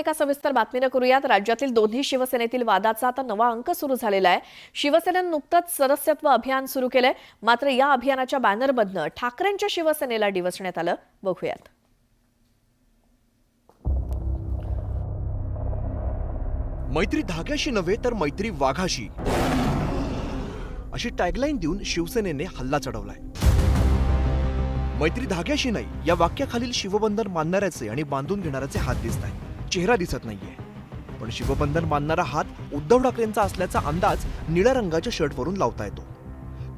एका सविस्तर बातमीने करूयात। राज्यातील दोन्ही शिवसेनेतील वादाचा आता नवा अंक सुरू झालेला आहे। शिवसेनेनं नुकतंच सदस्यत्व अभियान सुरू केलंय, मात्र या अभियानाच्या बॅनरमधनं ठाकरेंच्या शिवसेनेला डिवचण्यात आलं। बघूयात। मैत्री धाग्याशी नव्हे तर मैत्री वाघाशी, अशी टॅगलाईन देऊन शिवसेनेने हल्ला चढवलाय। मैत्री धाग्याशी नाही या वाक्याखालील शिवबंधन मानणाऱ्याचे आणि बांधून घेणाऱ्याचे हात दिसत आहेत, चेहरा दिसत नाहीये। पण शिवबंधन मानणारा हात उद्धव ठाकरेंचा असल्याचा अंदाज निळ्या रंगाच्या शर्टवरून लावता येतो,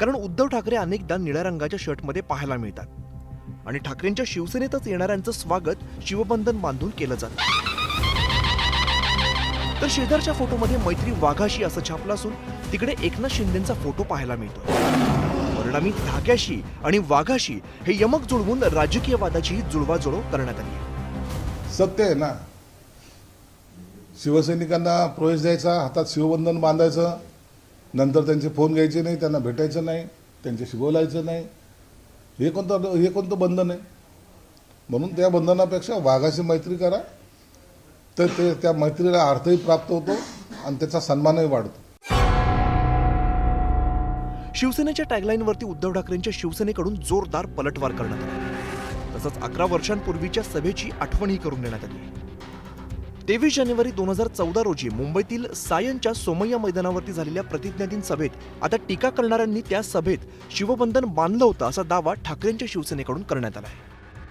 कारण उद्धव ठाकरे अनेकदा निळ्या रंगाच्या शर्टमध्ये पाहायला मिळतात आणि ठाकरेंच्या शिवसेनेतच येणाऱ्यांचं स्वागत शिवबंधन बांधून केलं जातं। तर शेजारच्या फोटोमध्ये मैत्री वाघाशी असं छापलं असून तिकडे एकनाथ शिंदेचा फोटो पाहायला मिळतो। परिणामी धाग्याशी आणि वाघाशी हे यमक जुळवून राजकीय वादाची जुळवाजुळव करण्यात आली। सत्य आहे ना, शिवसैनिकांना प्रवेश द्यायचा, हातात शिवबंधन बांधायचं, नंतर त्यांचे फोन घ्यायचे नाही, त्यांना भेटायचं नाही, त्यांच्याशी बोलायचं नाही, हे कोणतं बंधन आहे? म्हणून त्या बंधनापेक्षा वाघाशी मैत्री करा, तर त्या मैत्रीला अर्थही प्राप्त होतो आणि त्याचा सन्मानही वाढतो। शिवसेनेच्या टॅगलाईनवरती उद्धव ठाकरेंच्या शिवसेनेकडून जोरदार पलटवार करण्यात आला। तसंच 11 वर्षांपूर्वीच्या सभेची आठवणही करून देण्यात आली। 23 जानेवारी 2014 रोजी मुंबईतील सायनच्या सोमय्या मैदानावरती झालेल्या प्रतिज्ञादिन सभेत आता टीका करणाऱ्यांनी त्या सभेत शिवबंधन बांधलं होतं असा दावा ठाकरेंच्या शिवसेनेकडून करण्यात आला आहे।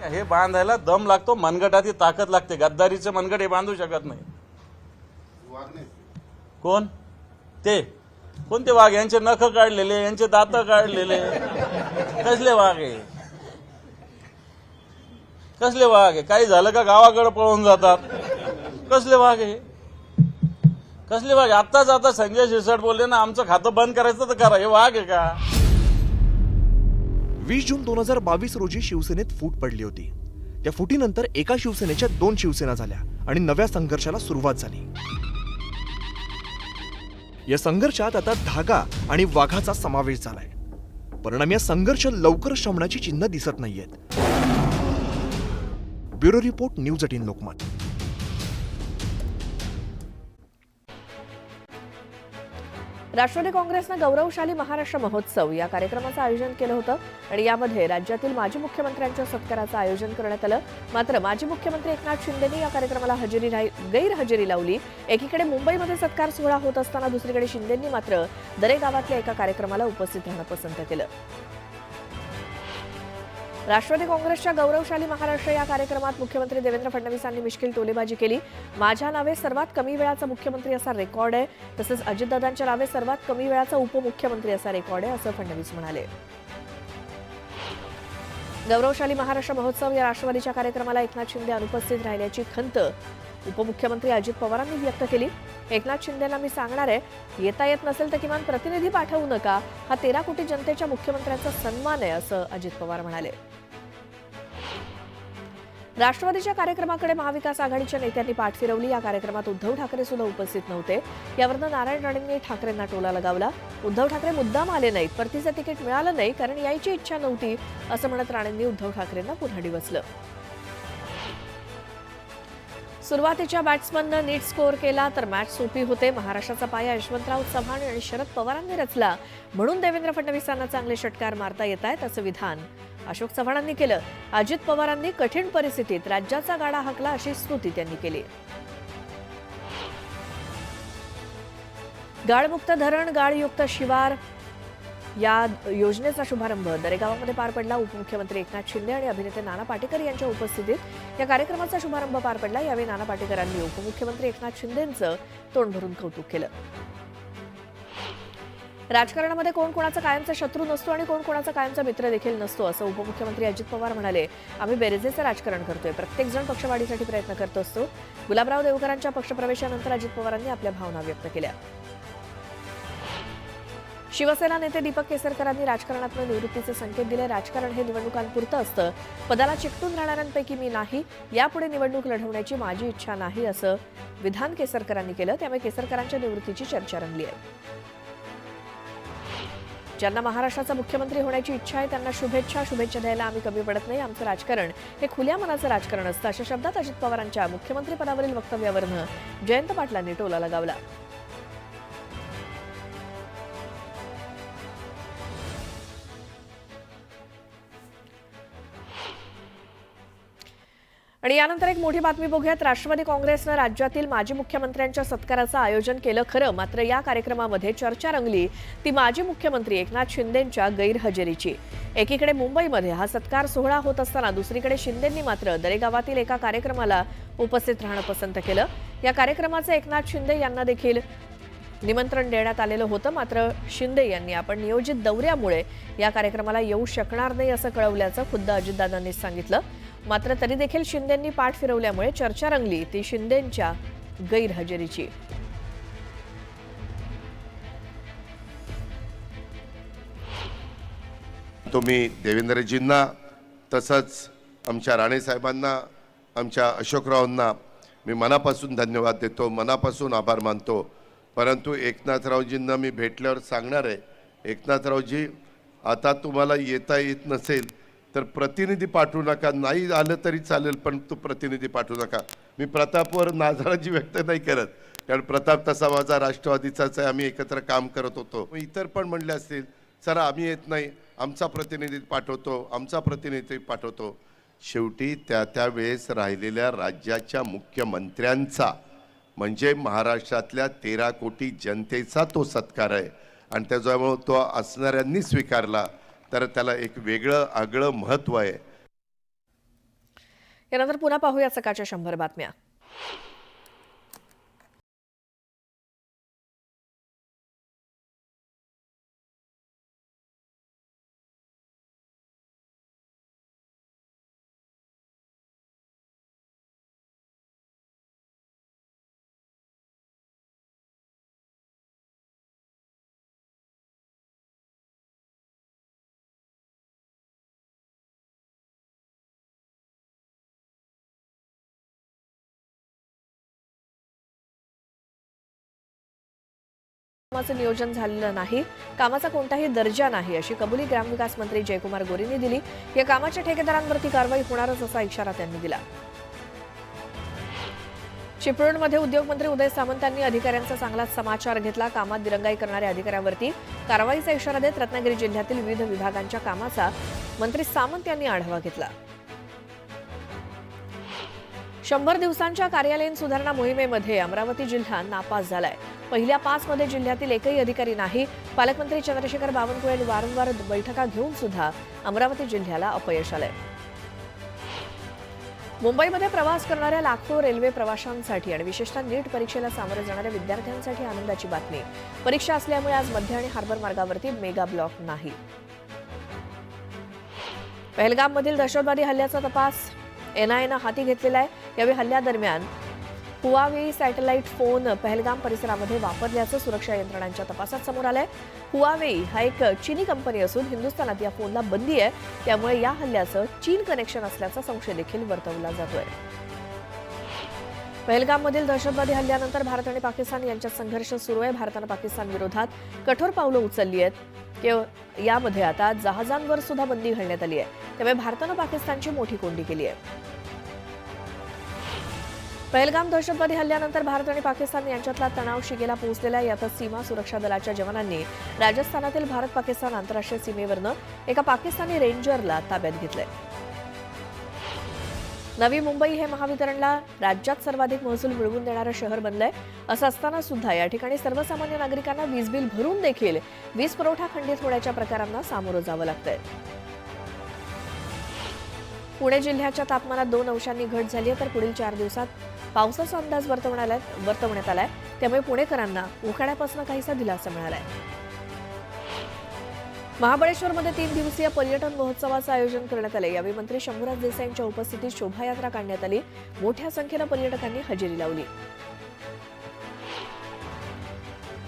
हे बांधायला दम लागतो, मनगटाची ताकद लागते। गद्दारीचे मनगट हे बांधू शकत नाही। कोण ते? कोणते वाघ? यांचे नख काढलेले, यांचे दात काढलेले, कसले वाघ आहे? कसले वाघ आहे? काही झालं का गावाकडे पळून जातात? कसले वाघ आहे? कसले वाघ? आता संजय शिरसाट बोलले ना, आमचं खातं बंद करायचं तर करा। हे वाघ आहे का? 20 जून 2022 रोजी शिवसेनेत फूट पडली होती। त्या फुटीनंतर एका शिवसेनेच्या 2 शिवसेना झाल्या आणि नव्या संघर्षाला सुरुवात झाली। या संघर्षात आता धागा आणि वाघाचा समावेश झालाय। परिणामी या संघर्ष लवकर शमण्याची चिन्ह दिसत नाहीयेत। Bureau report, news 18 Lokmat. राष्ट्रवादी काँग्रेसनं गौरवशाली महाराष्ट्र महोत्सव या कार्यक्रमाचं आयोजन केलं होतं आणि यामध्ये राज्यातील माजी मुख्यमंत्र्यांच्या सत्काराचं आयोजन करण्यात आलं। मात्र माजी मुख्यमंत्री एकनाथ शिंदेंनी या कार्यक्रमाला गैरहजेरी लावली। एकीकडे मुंबईमध्ये सत्कार सोहळा होत असताना दुसरीकडे शिंदेंनी मात्र दरेगावातल्या एका कार्यक्रमाला उपस्थित राहणं पसंत केलं। राष्ट्रवादी काँग्रेसच्या गौरवशाली महाराष्ट्र या कार्यक्रमात मुख्यमंत्री देवेंद्र फडणवीसांनी मिश्किल टोलेबाजी केली। माझ्या नावे सर्वात कमी वेळाचा मुख्यमंत्री असा रेकॉर्ड आहे, तसंच अजितदादांच्या नावे सर्वात कमी वेळाचा उपमुख्यमंत्री असा रेकॉर्ड आहे, असं फडणवीस म्हणाले। गौरवशाली महाराष्ट्र महोत्सव या राष्ट्रवादीच्या कार्यक्रमाला एकनाथ शिंदे अनुपस्थित राहिल्याची खंत उपमुख्यमंत्री अजित पवारांनी व्यक्त केली। एकनाथ शिंदेंना मी सांगणार आहे, येता येत नसेल तर किमान प्रतिनिधी पाठवू नका, हा 13 कोटी जनतेच्या मुख्यमंत्र्यांचा सन्मान आहे, असं अजित पवार म्हणाले। राष्ट्रवादीच्या कार्यक्रमाकडे महाविकास आघाडीच्या नेत्यांनी पाठ फिरवली। या कार्यक्रमात उद्धव ठाकरे सुद्धा उपस्थित नव्हते। यावरनं नारायण राणेंनी ठाकरेंना टोला लगावला। उद्धव ठाकरे मुद्दाम आले नाहीत, परतीचं तिकीट मिळालं नाही कारण यायची इच्छा नव्हती, असं म्हणत राणेंनी उद्धव ठाकरेंना पुन्हा डिवचलं। सुरुवातीच्या बॅट्समननं नीट स्कोअर केला तर मॅच सोपी होते। महाराष्ट्राचा पाया यशवंतराव चव्हाण आणि शरद पवारांनी रचला, म्हणून देवेंद्र फडणवीसांना चांगले षटकार मारता येत आहेत, असं विधान अशोक चव्हाणांनी केलं। अजित पवारांनी कठीण परिस्थितीत राज्याचा गाडा हाकला, अशी स्तुती त्यांनी केली। गाळमुक्त धरण, गाळयुक्त शिवार या योजनेचा शुभारंभ दरेगावामध्ये पार पडला। उपमुख्यमंत्री एकनाथ शिंदे आणि अभिनेते नाना पाटेकर यांच्या उपस्थितीत या कार्यक्रमाचा शुभारंभ पार पडला। यावेळी नाना पाटेकरांनी उपमुख्यमंत्री एकनाथ शिंदेंचं तोंड भरून कौतुक केलं। राजकारणामध्ये कोण कोणाचा कायमचा शत्रू नसतो आणि कोण कोणाचा कायमचा मित्र देखील नसतो, असं उपमुख्यमंत्री अजित पवार म्हणाले। आम्ही बेरजेचं राजकारण करतोय, प्रत्येक जण पक्षवाढीसाठी प्रयत्न करत असतो। गुलाबराव देवकरांच्या पक्षप्रवेशानंतर अजित पवारांनी आपल्या भावना व्यक्त केल्या। शिवसेना नेते दीपक केसरकरांनी राजकारणातून निवृत्तीचे संकेत दिले। राजकारण हे निवडणुकांपुरतं असतं, पदाला चिकटून राहणाऱ्यांपैकी मी नाही, यापुढे निवडणूक लढवण्याची माझी इच्छा नाही, असं विधान केसरकरांनी केलं। त्यामुळे केसरकरांच्या निवृत्तीची चर्चा रंगली आहे। ज्यांना महाराष्ट्राचा मुख्यमंत्री होण्याची इच्छा आहे त्यांना शुभेच्छा द्यायला आम्ही कमी पडत नाही. आमचं राजकारण हे खुल्या मनाचं राजकारण असतं, अशा शब्दात अजित पवारांच्या मुख्यमंत्रीपदावरील वक्तव्यावरनं जयंत पाटलांनी टोला लगावला. आणि यानंतर एक मोठी बातमी बघूयात. राष्ट्रवादी काँग्रेसनं राज्यातील माजी मुख्यमंत्र्यांच्या सत्काराचं आयोजन केलं खरं, मात्र या कार्यक्रमामध्ये चर्चा रंगली ती माजी मुख्यमंत्री एकनाथ शिंदेंच्या गैरहजेरीची. एकीकडे मुंबईमध्ये हा सत्कार सोहळा होत असताना दुसरीकडे शिंदेंनी मात्र दरेगावातील एका कार्यक्रमाला उपस्थित राहणं पसंत केलं. या कार्यक्रमाचं एकनाथ शिंदे यांना देखील निमंत्रण देण्यात आलेलं होतं, मात्र शिंदे यांनी आपण नियोजित दौऱ्यामुळे या कार्यक्रमाला येऊ शकणार नाही असं कळवल्याचं खुद्द अजितदादांनी सांगितलं. मात्र तरी देखील शिंदेंनी पाठ फिरवल्यामुळे चर्चा रंगली ती शिंदेंच्या गैरहजेरीची. तुम्ही देवेंद्रजींना तसंच आमच्या राणेसाहेबांना, आमच्या अशोकरावांना मी मनापासून धन्यवाद देतो, मनापासून आभार मानतो. परंतु एकनाथरावजींना मी भेटल्यावर सांगणार आहे, एकनाथरावजी आता तुम्हाला येता येत नसेल तर प्रतिनिधी पाठवू नका, नाही आलं तरी चालेल पण तू प्रतिनिधी पाठवू नका. मी प्रतापवर नाराजी व्यक्त नाही करत, कारण प्रताप तसा माझा राष्ट्रवादीचाच आहे, आम्ही एकत्र काम करत होतो. इतर पण म्हणले असतील चला आम्ही येत नाही, आमचा प्रतिनिधी पाठवतो. शेवटी त्या वेळेस राहिलेल्या राज्याच्या मुख्यमंत्र्यांचा म्हणजे महाराष्ट्रातल्या 13 कोटी जनतेचा तो सत्कार आहे आणि त्याच्यामुळे तो असणाऱ्यांनी स्वीकारला तर त्याला एक वेगळं आगळं महत्व आहे. यानंतर पुन्हा पाहूया सकाळच्या 100 बातम्या. कामाचं नियोजन झालेलं नाही, कामाचा कोणताही दर्जा नाही अशी कबुली ग्रामविकास मंत्री जयकुमार गोरेंनी दिली. या कामाच्या ठेकेदारांवरती कारवाई होणारच असा इशारा त्यांनी दिला. चिपळूणमध्ये उद्योगमंत्री उदय सामंत यांनी अधिकाऱ्यांचा चांगलाच समाचार घेतला. कामात दिरंगाई करणाऱ्या अधिकाऱ्यांवरती कारवाईचा इशारा देत रत्नागिरी जिल्ह्यातील विविध विभागांच्या कामाचा मंत्री सामंत यांनी आढावा घेतला. 100 दिवसांच्या कार्यालयीन सुधारणा मोहिमेमध्ये अमरावती जिल्हा नापास झालाय. पहिल्या 5 मध्ये जिल्ह्यातील एकही अधिकारी नाही. पालकमंत्री चंद्रशेखर बावनकुळे वारंवार बैठका घेऊन सुद्धा अमरावती जिल्ह्याला अपयश आलंय. मुंबईमध्ये प्रवास करणाऱ्या लाखो रेल्वे प्रवाशांसाठी आणि विशेषतः नीट परीक्षेला सामोरे जाणाऱ्या विद्यार्थ्यांसाठी आनंदाची बातमी. परीक्षा असल्यामुळे आज मध्य आणि हार्बर मार्गावरती मेगा ब्लॉक नाही. पहलगाममधील दहशतवादी हल्ल्याचा तपास एनआयएनं हाती घेतलेला आहे. यावेळी हल्ल्यादरम्यान हुआवेई सॅटेलाइट फोन पहलगाम परिसरामध्ये वापरल्याचं सुरक्षा यंत्रणांच्या तपासात समोर आलंय. हुआवेई हा एक चीनी कंपनी असून हिंदुस्थानात या फोनला बंदी आहे, त्यामुळे या हल्ल्याचं चीन कनेक्शन असल्याचा संशय देखील वर्तवला जातोय. पहलगाममधील दहशतवादी हल्ल्यानंतर भारत आणि पाकिस्तान यांच्यात संघर्ष सुरू आहे. भारतानं पाकिस्तान विरोधात कठोर पावलं उचलली आहेत. यामध्ये आता जहाजांवर सुद्धा बंदी घालण्यात आली आहे, त्यामुळे भारतानं पाकिस्तानची मोठी कोंडी केली आहे. पहलगाम दहशतवादी हल्ल्यानंतर भारत आणि पाकिस्तान यांच्यातला तणाव शिगेला पोहोचलेला आहे. यातच सीमा सुरक्षा दलाच्या जवानांनी राजस्थानातील भारत पाकिस्तान आंतरराष्ट्रीय सीमेवरनं एका पाकिस्तानी रेंजरला ताब्यात घेतलंय. नवी मुंबई हे महावितरणला राज्यात सर्वाधिक महसूल मिळवून देणारं शहर बनलंय. असं असताना सुद्धा या ठिकाणी सर्वसामान्य नागरिकांना वीज बिल भरून देखील वीज पुरवठा खंडित होण्याच्या प्रकारांना सामोरं जावं लागतंय. पुणे जिल्ह्याच्या तापमानात 2 अंशांनी घट झाली आहे, तर पुढील 4 दिवसात पावसाचा अंदाज वर्तवण्यात आलाय. त्यामुळे पुणेकरांना उकाड्यापासून काहीसा दिलासा मिळालाय. महाबळेश्वरमध्ये 3 दिवसीय पर्यटन महोत्सवाचं आयोजन करण्यात आले. यावेळी मंत्री शंभूराज देसाई यांच्या उपस्थितीत शोभायात्रा काढण्यात आली. मोठ्या संख्येनं पर्यटकांनी हजेरी लावली.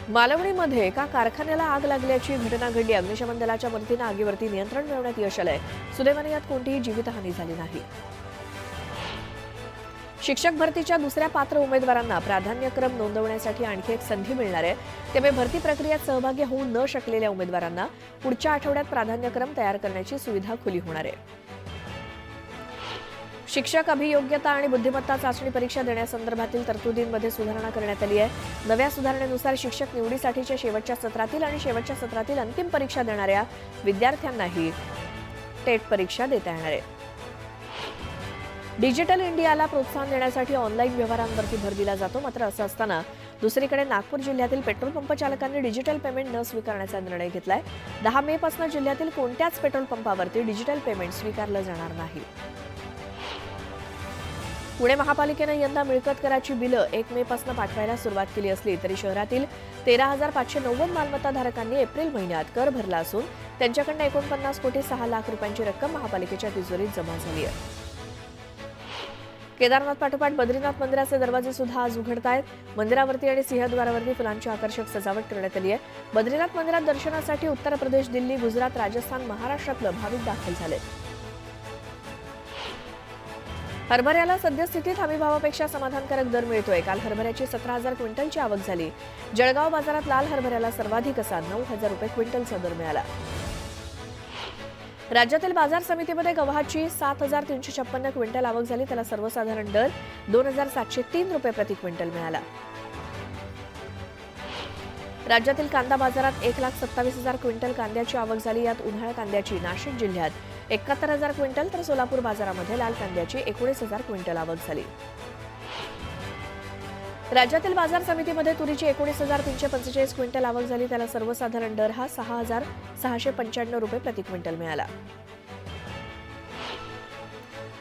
मालवणीमध्ये एका कारखान्याला आग लागल्याची घटना घडली. अग्निशमन दलाच्या मदतीनं आगीवरती नियंत्रण मिळवण्यात यश आलंय. सुदैवाने यात कोणतीही जीवितहानी झाली नाही. शिक्षक भरतीच्या दुसऱ्या पात्र उमेदवारांना प्राधान्यक्रम नोंदवण्यासाठी आणखी एक संधी मिळणार आहे. त्यामुळे भरती प्रक्रियेत सहभागी होऊ न शकलेल्या उमेदवारांना पुढच्या आठवड्यात प्राधान्यक्रम तयार करण्याची सुविधा खुली होणार आहे. शिक्षक अभियोग्यता आणि बुद्धिमत्ता चाचणी परीक्षा देण्यासंदर्भातील तरतुदींमध्ये सुधारणा करण्यात आली आहे. नव्या सुधारणेनुसार शिक्षक निवडीसाठीच्या शेवटच्या सत्रातील आणि शेवटच्या सत्रातील अंतिम परीक्षा देणाऱ्या विद्यार्थ्यांनाही टेट परीक्षा देता येणार आहे. डिजिटल इंडियाला प्रोत्साहन देण्यासाठी ऑनलाईन व्यवहारांवरती भर दिला जातो. मात्र असं असताना दुसरीकडे नागपूर जिल्ह्यातील पेट्रोल पंप चालकांनी डिजिटल पेमेंट न स्वीकारण्याचा निर्णय घेतलाय. 10 मे पासून जिल्ह्यातील कोणत्याच पेट्रोल पंपावरती डिजिटल पेमेंट स्वीकारलं जाणार नाही. पुणे महापालिकेनं यंदा मिळकत कराची बिलं 1 मे पासून पाठवायला सुरुवात केली असली तरी शहरातील 13,590 मालमत्ताधारकांनी एप्रिल महिन्यात कर भरला असून त्यांच्याकडनं 49,06,00,000 रुपयांची रक्कम महापालिकेच्या तिजोरीत जमा झाली आहे. केदारनाथ पाठोपाठ बद्रीनाथ मंदिराचे दरवाजे सुद्धा आज उघडत आहेत. मंदिरावरती आणि सिंहद्वारावरती फुलांची आकर्षक सजावट करण्यात आली आहे. बद्रीनाथ मंदिरात दर्शनासाठी उत्तर प्रदेश, दिल्ली, गुजरात, राजस्थान, महाराष्ट्रातलं भाविक दाखल झाले. हरभऱ्याला सद्यस्थितीत हमीभावापेक्षा समाधानकारक दर मिळतोय. काल हरभऱ्याची 17,000 क्विंटलची आवक झाली. जळगाव बाजारात लाल हरभऱ्याला सर्वाधिक असा 9,000 रुपये क्विंटलचा दर मिळाला. राज्यातील बाजार समितीमध्ये गव्हाची 7,356 क्विंटल आवक झाली. त्याला सर्वसाधारण दर 2,703 रुपये प्रति क्विंटल मिळाला. राज्यातील कांदा बाजारात 1,27,000 क्विंटल कांद्याची आवक झाली. यात उन्हाळ कांद्याची नाशिक जिल्ह्यात 71,000 क्विंटल तर सोलापूर बाजारामध्ये लाल कांद्याची 19,000 क्विंटल आवक झाली. राज्यातील बाजार समितीमध्ये तुरीची 19,345 क्विंटल आवक झाली. त्याला सर्वसाधारण दर हा 6,695 रुपये प्रति क्विंटल मिळाला.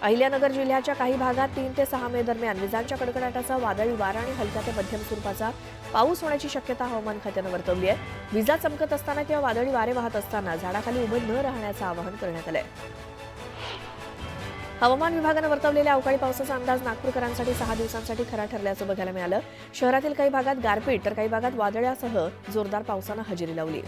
अहिल्यानगर जिल्ह्याच्या काही भागात 3 ते 6 मे दरम्यान विजांच्या कडकडाटासह वादळी वारा आणि हलक्या ते मध्यम स्वरूपाचा पाऊस होण्याची शक्यता हवामान खात्यानं वर्तवली आहे. विजा चमकत असताना किंवा वादळी वारे वाहत असताना झाडाखाली उभे न राहण्याचं आवाहन करण्यात आलंय. हवामान विभागानं वर्तवलेल्या अवकाळी पावसाचा अंदाज नागपूरकरांसाठी 6 दिवसांसाठी खरा ठरल्याचं बघायला मिळालं. शहरातील काही भागात गारपीट तर काही भागात वादळासह जोरदार पावसानं हजेरी लावली.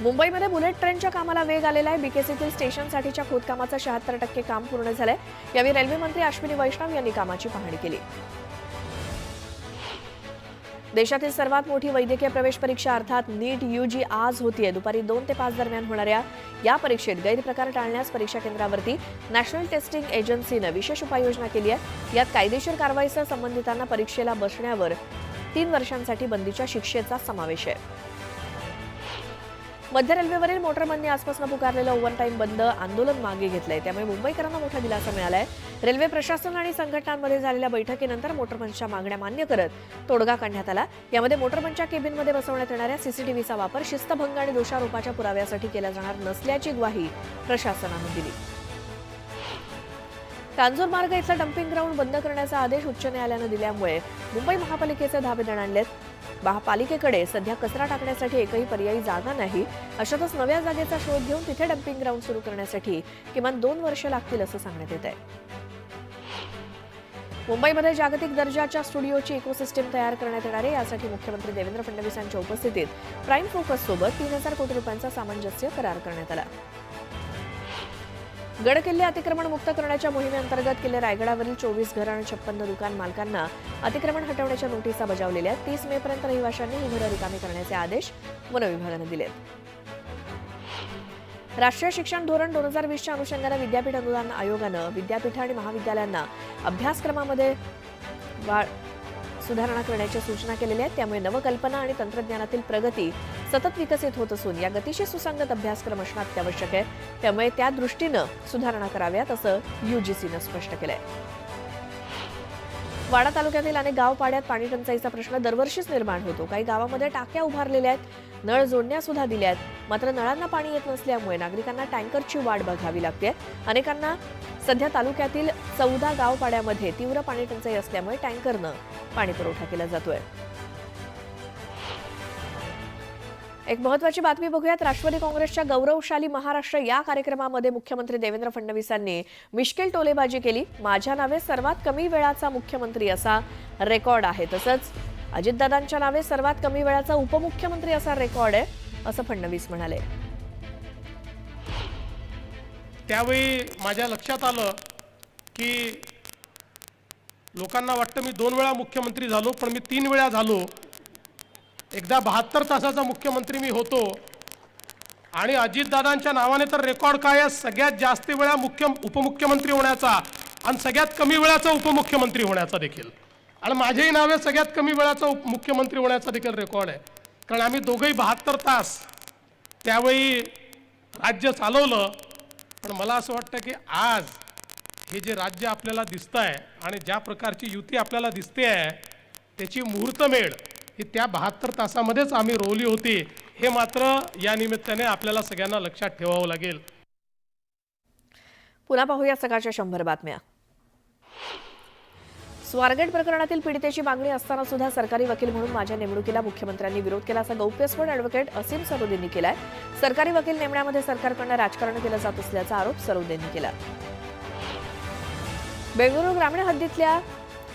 मुंबईमध्ये बुलेट ट्रेनच्या कामाला वेग आलेला आहे. बीकेसीतील स्टेशनसाठीच्या खोदकामाचं 76% काम पूर्ण झालंय. यावेळी रेल्वे मंत्री अश्विनी वैष्णव यांनी कामाची पाहणी केली. देशातील सर्वात मोठी वैद्यकीय प्रवेश परीक्षा अर्थात नीट यूजी आज होतीये. दुपारी 2 ते 5 दरम्यान होणाऱ्या या परीक्षेत गैरप्रकार टाळण्यास परीक्षा केंद्रावरती नॅशनल टेस्टिंग एजन्सीनं विशेष उपाययोजना केली आहे. यात कायदेशीर कारवाईसह संबंधितांना परीक्षेला बसण्यावर 3 वर्षांसाठी बंदीच्या शिक्षेचा समावेश आहे. मध्य रेल्वेवरील मोटरमनने आजपासून पुकारलेलं ओव्हरटाईम बंद आंदोलन मागे घेतलंय. त्यामुळे मुंबईकरांना मोठा दिलासा मिळालाय. रेल्वे प्रशासन आणि संघटनांमध्ये झालेल्या बैठकीनंतर मोटरमनच्या मागण्या मान्य करत तोडगा काढण्यात आला. यामध्ये मोटरमनच्या केबिनमध्ये बसवण्यात येणाऱ्या सीसीटीव्हीचा वापर शिस्तभंग आणि दोषारोपाच्या पुराव्यासाठी केला जाणार नसल्याची ग्वाही प्रशासनानं दिली. कांजूरमार्ग इथलं डम्पिंग ग्राउंड बंद करण्याचा आदेश उच्च न्यायालयानं दिल्यामुळे मुंबई महापालिकेचे धाबे दणाणलेत. महापालिकेकडे सध्या कचरा टाकण्यासाठी एकही पर्यायी जागा नाही. अशातच नव्या जागेचा शोध घेऊन तिथे डम्पिंग ग्राउंड सुरू करण्यासाठी किमान 2 वर्ष लागतील असं सांगण्यात येत आहे. मुंबईमध्ये जागतिक दर्जाच्या स्टुडिओची इकोसिस्टीम तयार करण्यात येणार आहे. यासाठी मुख्यमंत्री देवेंद्र फडणवीस यांच्या उपस्थितीत प्राईम फोकस सोबत 3,000 कोटी रुपयांचा सामंजस्य करार करण्यात आला. गडकिल्ले अतिक्रमण मुक्त करण्याच्या मोहिमेअंतर्गत किल्ले रायगडावरील 24 घरं आणि 56 दुकान मालकांना अतिक्रमण हटवण्याच्या नोटिसा बजावलेल्या आहेत. 30 मे पर्यंत रहिवाशांनी ही घरं रिकामी करण्याचे आदेश वन विभागानं दिलेत. राष्ट्रीय शिक्षण धोरण 2020च्या अनुषंगानं विद्यापीठ अनुदान आयोगानं विद्यापीठ आणि महाविद्यालयांना अभ्यासक्रमामध्ये सुधारणा करण्याच्या सूचना केलेल्या आहेत. त्यामुळे नवकल्पना आणि तंत्रज्ञानातील प्रगती सतत विकसित होत असून या गतीशी सुसंगत अभ्यासक्रम असणं अत्यावश्यक आहे. त्यामुळे त्या दृष्टीनं सुधारणा कराव्यात असं यूजीसीनं स्पष्ट केलंय. वाडा तालुक्यातील अनेक गावपाड्यात पाणी टंचाईचा प्रश्न दरवर्षीच निर्माण होतो. काही गावामध्ये टाक्या उभारलेल्या आहेत, नळ जोडण्या सुद्धा दिल्या आहेत. मात्र नळांना पाणी येत नसल्यामुळे नागरिकांना टँकरची वाट बघावी लागते. अनेकांना सध्या तालुक्यातील 14 गावपाड्यामध्ये तीव्र पाणी टंचाई असल्यामुळे टँकरनं पाणी पुरवठा केला जातोय. एक महत्त्वाची बातमी बघूयात. राष्ट्रवादी काँग्रेसच्या गौरवशाली महाराष्ट्र या कार्यक्रमामध्ये मुख्यमंत्री देवेंद्र फडणवीसांनी मिश्किल टोलेबाजी केली. माझ्या नावे सर्वात कमी वेळाचा मुख्यमंत्री असा रेकॉर्ड आहे. तसंच अजितदादांच्या नावे सर्वात कमी वेळाचा उपमुख्यमंत्री असा रेकॉर्ड आहे असं फडणवीस म्हणाले. त्यावेळी माझ्या लक्षात आलं की लोकांना वाटतं मी 2 वेळा मुख्यमंत्री झालो, पण मी 3 वेळा झालो. एकदा 72 तासाचा मुख्यमंत्री मी होतो आणि अजितदादांच्या नावाने तर रेकॉर्ड काय आहे, सगळ्यात जास्त वेळा उपमुख्यमंत्री होण्याचा आणि सगळ्यात कमी वेळाचा उपमुख्यमंत्री होण्याचा देखील. आणि माझ्याही नावे सगळ्यात कमी वेळाचा मुख्यमंत्री होण्याचा देखील रेकॉर्ड आहे. कारण आम्ही दोघंही 72 तास त्यावेळी राज्य चालवलं. पण मला असं वाटतं की आज हे जे राज्य आपल्याला दिसतं आहे आणि ज्या प्रकारची युती आपल्याला दिसते आहे त्याची मुहूर्तमेढ ही त्या 72 तासामध्येच आम्ही रोवली होती. हे मात्र या निमित्ताने आपल्याला सगळ्यांना लक्षात ठेवावं लागेल. पुन्हा पाहूया सकाळच्या 100 बातम्या. स्वारगेट प्रकरणातील पीडितेची मागणी असताना सुद्धा सरकारी वकील म्हणून माझ्या नेमणुकीला मुख्यमंत्र्यांनी विरोध केला असा गौप्यस्फोट ॲडव्होकेट असीम सरोदेंनी केलाय. सरकारी वकील नेमण्यामध्ये सरकारकडून राजकारण केलं जात असल्याचा आरोप सरोदेंनी केला. बेंगळुरू ग्रामीण हद्दीतल्या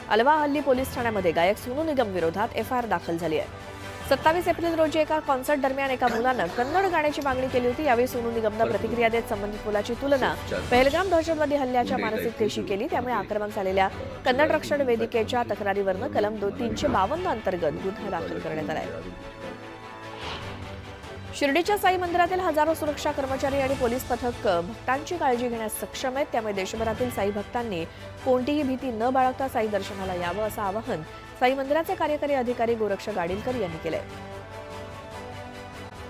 अलवाहल्ली पोलीस ठाण्यामध्ये गायक सोनू निगम विरोधात एफआयआर दाखल झाली आहे. 27 एप्रिल रोजी एका कॉन्सर्ट दरम्यान एका मुलानं कन्नड गाण्याची मागणी केली होती. यावेळी सोनू निगमनं प्रतिक्रिया देत संबंधित मुलाची तुलना पहलगाम दहशतवादी हल्ल्याच्या मानसिकतेशी केली. त्यामुळे आक्रमक झालेल्या कन्नड रक्षण वेदिकेच्या तक्रारीवरनं कलम 352 अंतर्गत गुन्हा दाखल करण्यात आलाय. शिर्डीच्या साई मंदिरातील हजारो सुरक्षा कर्मचारी आणि पोलीस पथक भक्तांची काळजी घेण्यास सक्षम आहेत. त्यामुळे देशभरातील साई भक्तांनी कोणतीही भीती न बाळगता साई दर्शनाला यावं असं आवाहन साई मंदिराचे कार्यकारी अधिकारी गोरक्ष गाडीलकर यांनी केलंय.